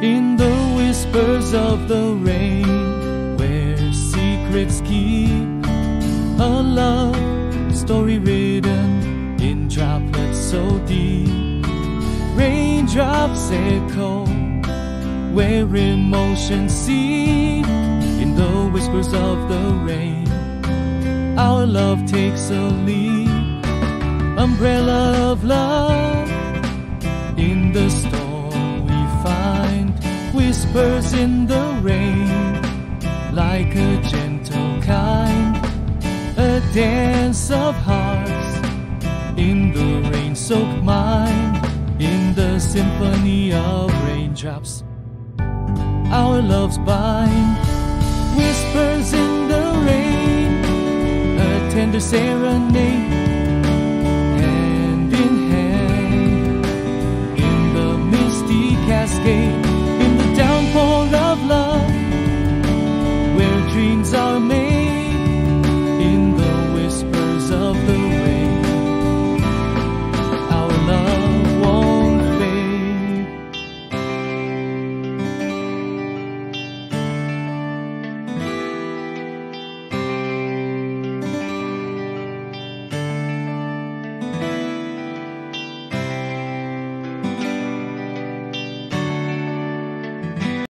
In the whispers of the rain, where secrets keep, a love story written in droplets so deep. Raindrops echo where emotions seep. In the whispers of the rain, our love takes a leap. Umbrella of love, in the storm we find whispers in the rain, like a gentle kind, a dance of hearts in the rain-soaked mind. In the symphony of raindrops, our loves bind. Whispers in the rain, a tender serenade, hand in hand, in the misty cascade, in the downpour of love, where dreams